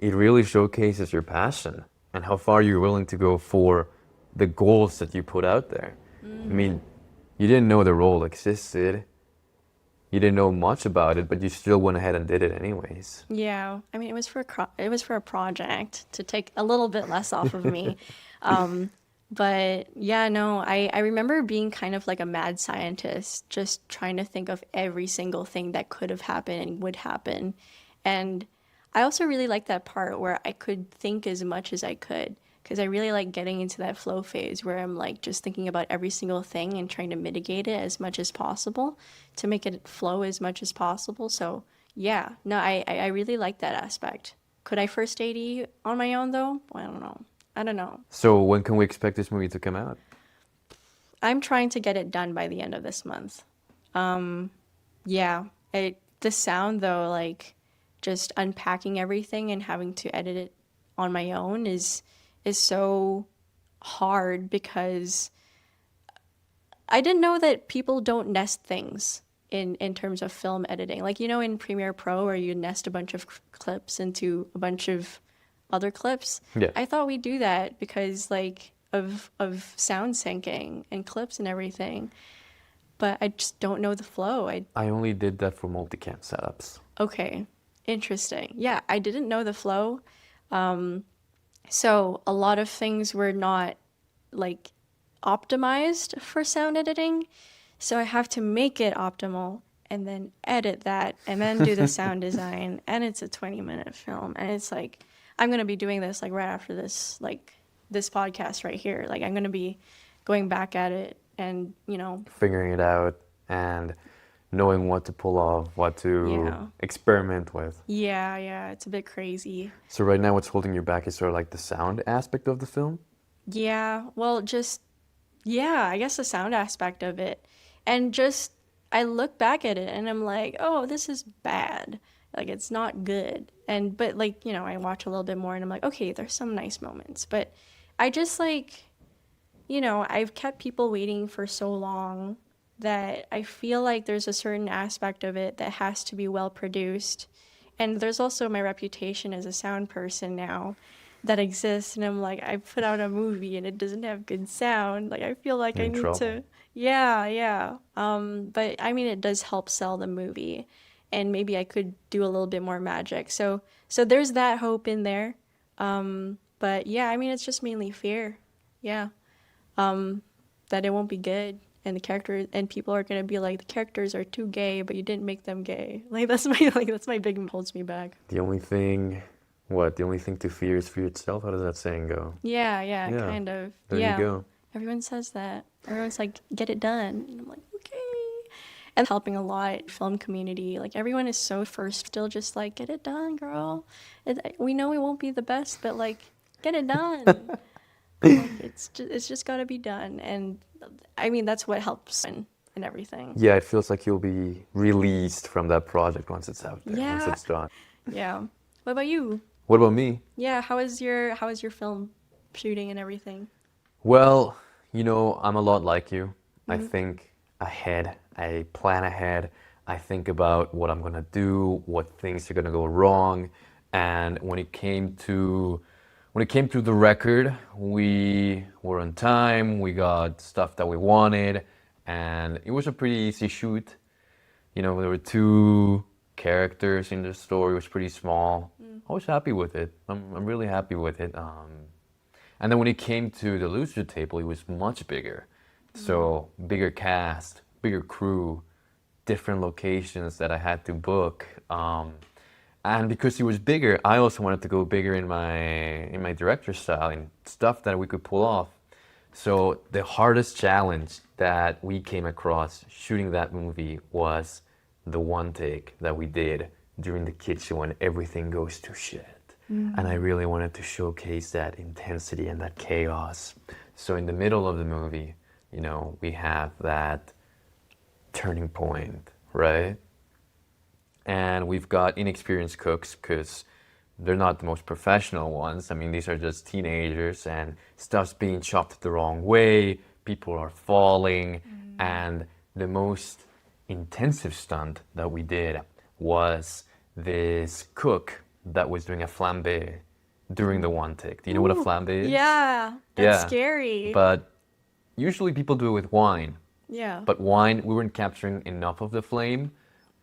It really showcases your passion and how far you're willing to go for the goals that you put out there. I mean, you didn't know the role existed. You didn't know much about it, but you still went ahead and did it anyways. Yeah, I mean, it was for a project to take a little bit less off of me. Um, but yeah, no, I remember being kind of like a mad scientist, just trying to think of every single thing that could have happened and would happen. And I also really like that part where I could think as much as I could, because I really like getting into that flow phase where I'm like just thinking about every single thing and trying to mitigate it as much as possible to make it flow as much as possible. So yeah, no, I really like that aspect. Could I first AD on my own though? Well, I don't know. I don't know. So when can we expect this movie to come out? I'm trying to get it done by the end of this month. Yeah, the sound though, like just unpacking everything and having to edit it on my own is so hard because I didn't know that people don't nest things in terms of film editing. Like, in Premiere Pro where you nest a bunch of clips into a bunch of other clips. Yeah. I thought we do that because like of sound syncing and clips and everything. But I just don't know the flow. I only did that for multicam setups. Okay, interesting. Yeah, I didn't know the flow. So a lot of things were not like optimized for sound editing. So I have to make it optimal and then edit that and then do the sound design. And it's a 20-minute film. And it's like, I'm going to be doing this like right after this, like this podcast right here. Like I'm going to be going back at it and, Figuring it out and knowing what to pull off, what to Yeah. experiment with. yeah, it's a bit crazy. So right now what's holding you back is sort of like the sound aspect of the film? Yeah, well, I guess the sound aspect of it. And just, I look back at it and I'm like, oh, this is bad. Like, it's not good. But like, I watch a little bit more and I'm like, okay, there's some nice moments. But I just like, I've kept people waiting for so long that I feel like there's a certain aspect of it that has to be well produced. And there's also my reputation as a sound person now that exists, and I'm like, I put out a movie and it doesn't have good sound. Like I feel like You're I in need trouble. to, yeah. But I mean, it does help sell the movie, and maybe I could do a little bit more magic. So there's that hope in there. But yeah, I mean, it's just mainly fear. Yeah. That it won't be good. And the characters and people are gonna be like, the characters are too gay, but you didn't make them gay. Like that's my big holds me back. The only thing, what? The only thing to fear is fear itself. How does that saying go? Yeah, yeah, Yeah, kind of. there you Yeah. go. Everyone says that. Everyone's like, get it done. And I'm like, okay. And helping a lot, film community. Like everyone is so first, still just like, get it done, girl. We know it won't be the best, but like, get it done. Like, it's just gotta be done. And I mean, that's what helps and everything. Yeah, it feels like you'll be released from that project once it's out there, once Yeah. it's done. Yeah. What about you? What about me? Yeah, how is your film shooting and everything? Well, I'm a lot like you. I think ahead. I plan ahead. I think about what I'm gonna do, what things are gonna go wrong. And when it came to the record, we were on time. We got stuff that we wanted, and it was a pretty easy shoot. There were two characters in the story. It was pretty small. I was happy with it. I'm really happy with it. And then when it came to the Loser Table, it was much bigger. So bigger cast, bigger crew, different locations that I had to book. And because it was bigger, I also wanted to go bigger in my director's style and stuff that we could pull off. So the hardest challenge that we came across shooting that movie was the one take that we did during the kitchen when everything goes to shit. And I really wanted to showcase that intensity and that chaos. So in the middle of the movie, we have that turning point, right? And we've got inexperienced cooks because they're not the most professional ones. I mean, these are just teenagers and stuff's being chopped the wrong way, people are falling, and the most intensive stunt that we did was this cook that was doing a flambe during the one take. Do you know what a flambe is? Yeah, that's Yeah. scary. But usually people do it with wine. Yeah. But wine, we weren't capturing enough of the flame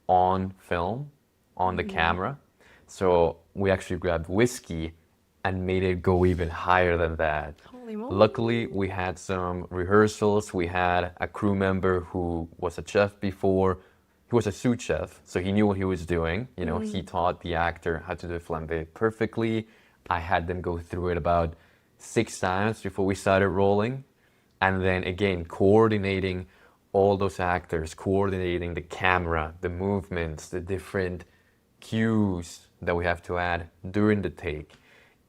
on film, on the camera. So we actually grabbed whiskey and made it go even higher than that. Holy moly. Luckily, we had some rehearsals. We had a crew member who was a chef before. He was a sous chef, so he knew what he was doing. He taught the actor how to do flambe perfectly. I had them go through it about 6 times before we started rolling. And then again, coordinating all those actors, coordinating the camera, the movements, the different cues that we have to add during the take.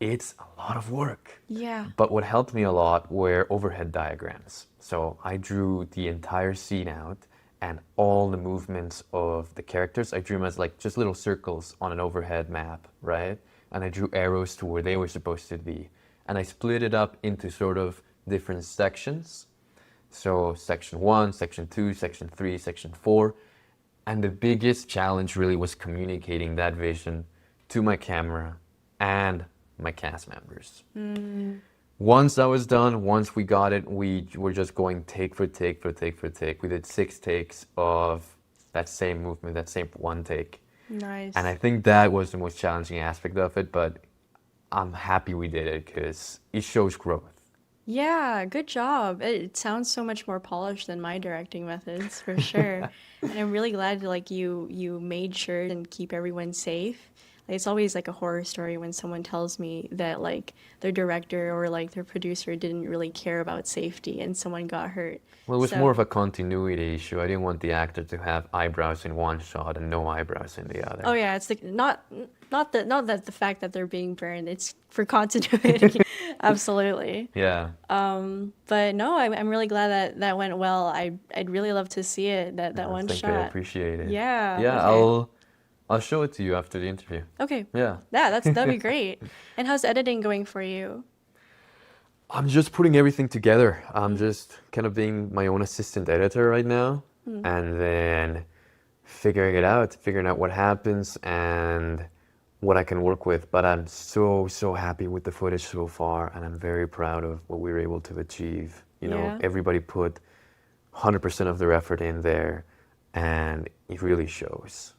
It's a lot of work. Yeah. But what helped me a lot were overhead diagrams. So I drew the entire scene out and all the movements of the characters. I drew them as like just little circles on an overhead map, right? And I drew arrows to where they were supposed to be. And I split it up into sort of different sections. So section 1, section 2, section 3, section 4. And the biggest challenge really was communicating that vision to my camera and my cast members. Once that was done, once we got it, we were just going take for take for take for take. We did 6 takes of that same movement, that same one take. Nice. And I think that was the most challenging aspect of it, but I'm happy we did it because it shows growth. Yeah, good job. It sounds so much more polished than my directing methods, for sure. And I'm really glad like you made sure and keep everyone safe. Like, it's always like a horror story when someone tells me that like their director or like their producer didn't really care about safety and someone got hurt. Well, it was So- more of a continuity issue. I didn't want the actor to have eyebrows in one shot and no eyebrows in the other. Oh yeah, it's like not that the fact that they're being burned, it's for continuity. Absolutely. Yeah. But no, I'm really glad that that went well. I'd really love to see it, that one Thank shot. you. I appreciate it. Yeah, Yeah, okay. I'll show it to you after the interview. Okay. Yeah. Yeah, that'd be great. And how's editing going for you? I'm just putting everything together. I'm just kind of being my own assistant editor right now, and then figuring out what happens and what I can work with. But I'm so happy with the footage so far, and I'm very proud of what we were able to achieve. Yeah. Everybody put 100% of their effort in there, and it really shows.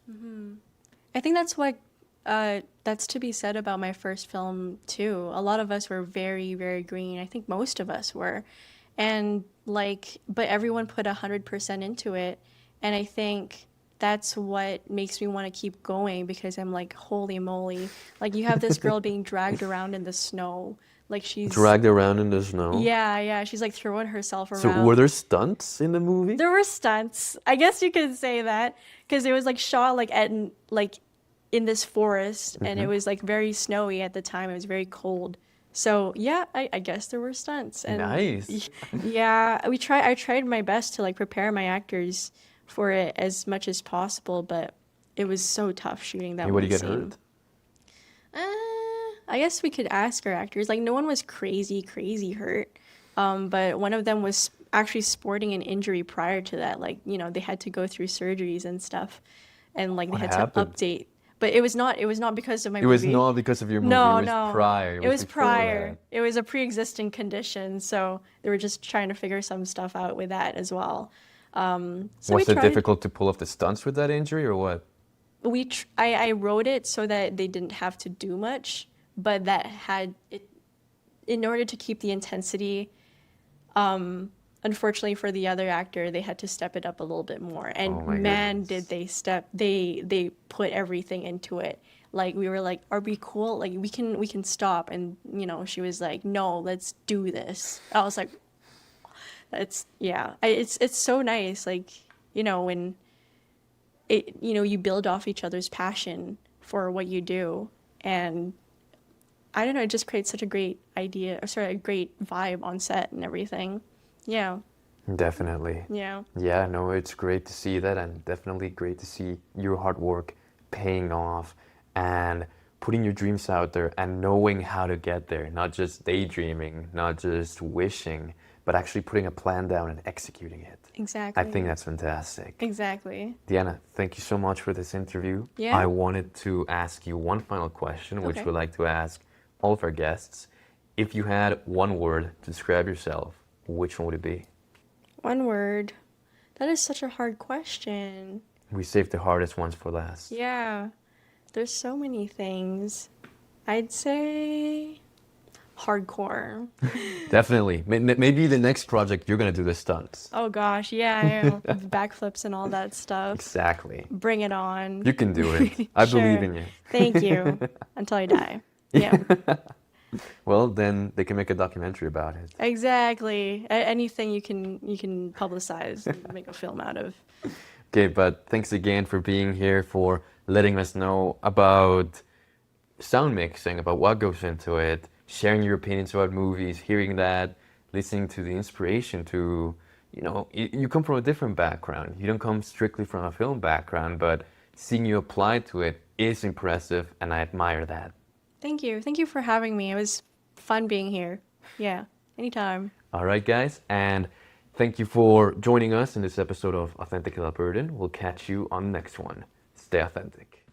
I think that's what That's to be said about my first film too. A lot of us were very, very green. I think most of us were. And like, but everyone put 100% into it. And I think that's what makes me want to keep going because I'm like, holy moly. Like you have this girl being dragged around in the snow. Like she's, Dragged around in the snow. yeah, she's like throwing herself So were around. there stunts in the movie? There were stunts. I guess you could say that because it was like shot like at like in this forest and it was like very snowy at the time. It was very cold. So yeah, I guess there were stunts and Nice. yeah, I tried my best to like prepare my actors for it as much as possible, but it was so tough shooting that Anybody one get scene. hurt? I guess we could ask our actors. Like no one was crazy hurt. But one of them was actually sporting an injury prior to that. Like, you know, they had to go through surgeries and stuff and like they What had happened? to update. But it was not because of my It was movie. not because of your movie. No, It was no. prior. It was before prior. that. It was a pre-existing condition, so they were just trying to figure some stuff out with that as well. So we Was it tried. difficult to pull off the stunts with that injury or what? I wrote it so that they didn't have to do much, but that had it in order to keep the intensity. Unfortunately for the other actor, they had to step it up a little bit more. And Oh my man, goodness. did they put everything into it. Like we were like, are we cool? Like we can stop. And you know, she was like, no, let's do this. I was like, that's yeah. It's so nice. Like you know when you build off each other's passion for what you do, and I don't know, it just creates such a great idea, or sorry, a great vibe on set and everything. Yeah, Definitely. yeah. Yeah, no, it's great to see that and definitely great to see your hard work paying off and putting your dreams out there and knowing how to get there, not just daydreaming, not just wishing, but actually putting a plan down and executing it. I Exactly. think that's fantastic. Exactly. Diana, thank you so much for this interview. Yeah. I wanted to ask you one final question, which Okay. we like to ask all of our guests. If you had one word to describe yourself, which one would it be? One word. That is such a hard question. We saved the hardest ones for last. Yeah. There's so many things. I'd say hardcore. Definitely. Maybe the next project you're gonna do the stunts. Oh gosh, yeah, backflips and all that stuff. Exactly. Bring it on. You can do it. I believe Sure. in you. Thank you. Until I die. Yeah, Well, then they can make a documentary about it. exactly. Anything you can publicize and make a film out of. Okay, but thanks again for being here, for letting us know about sound mixing, about what goes into it, sharing your opinions about movies, hearing that, listening to the inspiration to, you come from a different background. You don't come strictly from a film background, but seeing you apply to it is impressive, and I admire that. Thank you. Thank you for having me. It was fun being here. Yeah, anytime. All right, guys, and thank you for joining us in this episode of Authentic Albertan. We'll catch you on the next one. Stay authentic.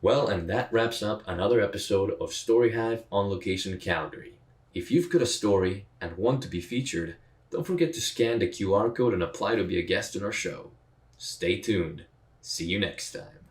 Well, and that wraps up another episode of StoryHive On Location Calgary. If you've got a story and want to be featured, don't forget to scan the QR code and apply to be a guest on our show. Stay tuned. See you next time.